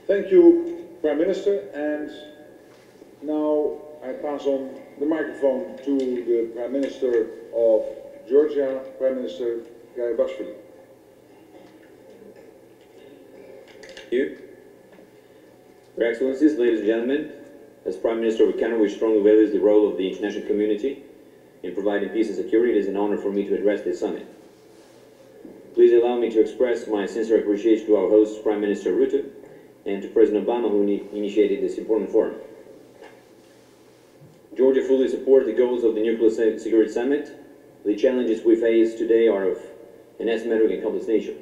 Thank you, Prime Minister. And now I pass on the microphone to the Prime Minister of Georgia, Prime Minister Garibashvili. Thank you. Your Excellencies, ladies and gentlemen, as Prime Minister of Canada, which strongly values the role of the international community in providing peace and security, it is an honor for me to address this summit. Please allow me to express my sincere appreciation to our host, Prime Minister Rutte, and to President Obama, who initiated this important forum. Georgia fully supports the goals of the Nuclear Security Summit. The challenges we face today are of an asymmetric and complex nature,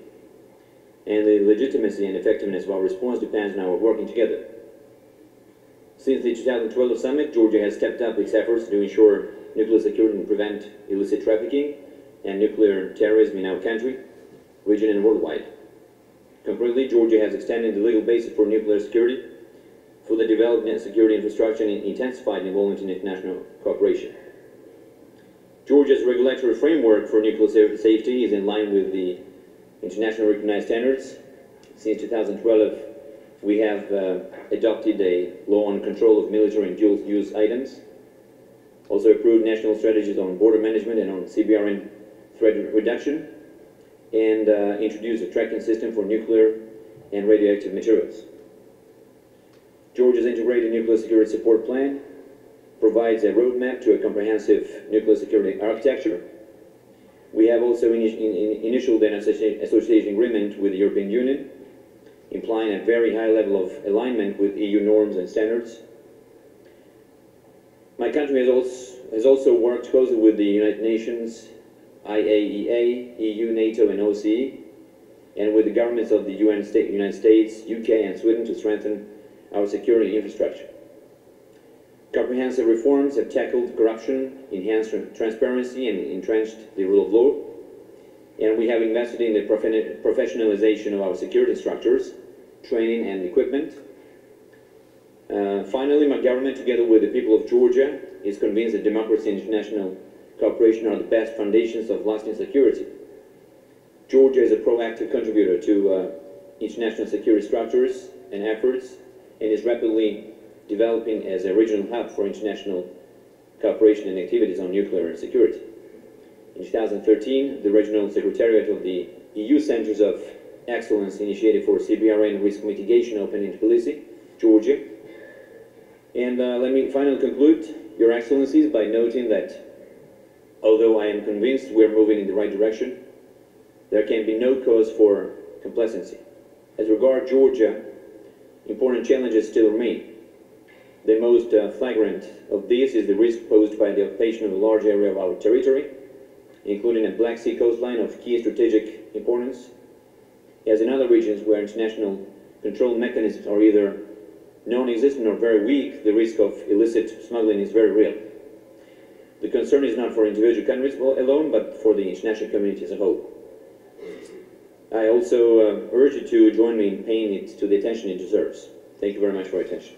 and the legitimacy and effectiveness of our response depends on our working together. Since the 2012 summit, Georgia has stepped up its efforts to ensure nuclear security and prevent illicit trafficking and nuclear terrorism in our country, region, and worldwide. Concretely, Georgia has extended the legal basis for nuclear security, for the development of security infrastructure, and intensified involvement in international cooperation. Georgia's regulatory framework for nuclear safety is in line with the internationally recognized standards. Since 2012, we have adopted a law on control of military and dual-use items, also approved national strategies on border management and on CBRN threat reduction, and introduced a tracking system for nuclear and radioactive materials. Georgia's integrated nuclear security support plan provides a roadmap to a comprehensive nuclear security architecture. We have also initialed an association agreement with the European Union, implying a very high level of alignment with EU norms and standards. My country has also worked closely with the United Nations, IAEA, EU, NATO, and OSCE, and with the governments of the United States, UK, and Sweden to strengthen our security infrastructure. Comprehensive reforms have tackled corruption, enhanced transparency, and entrenched the rule of law. And we have invested in the professionalization of our security structures, training, and equipment. Finally, my government, together with the people of Georgia, is convinced that democracy and international cooperation are the best foundations of lasting security. Georgia is a proactive contributor to international security structures and efforts, and is rapidly developing as a regional hub for international cooperation and activities on nuclear security. In 2013, the Regional Secretariat of the EU Centers of Excellence Initiative for CBRN Risk Mitigation opened in Tbilisi, Georgia. And let me finally conclude, Your Excellencies, by noting that although I am convinced we are moving in the right direction, there can be no cause for complacency. As regards Georgia, important challenges still remain. The most flagrant of these is the risk posed by the occupation of a large area of our territory, including a Black Sea coastline of key strategic importance, as in other regions where international control mechanisms are either non-existent or very weak. The risk of illicit smuggling is very real. The concern is not for individual countries alone, but for the international community as a whole. I also urge you to join me in paying it to the attention it deserves. Thank you very much for your attention.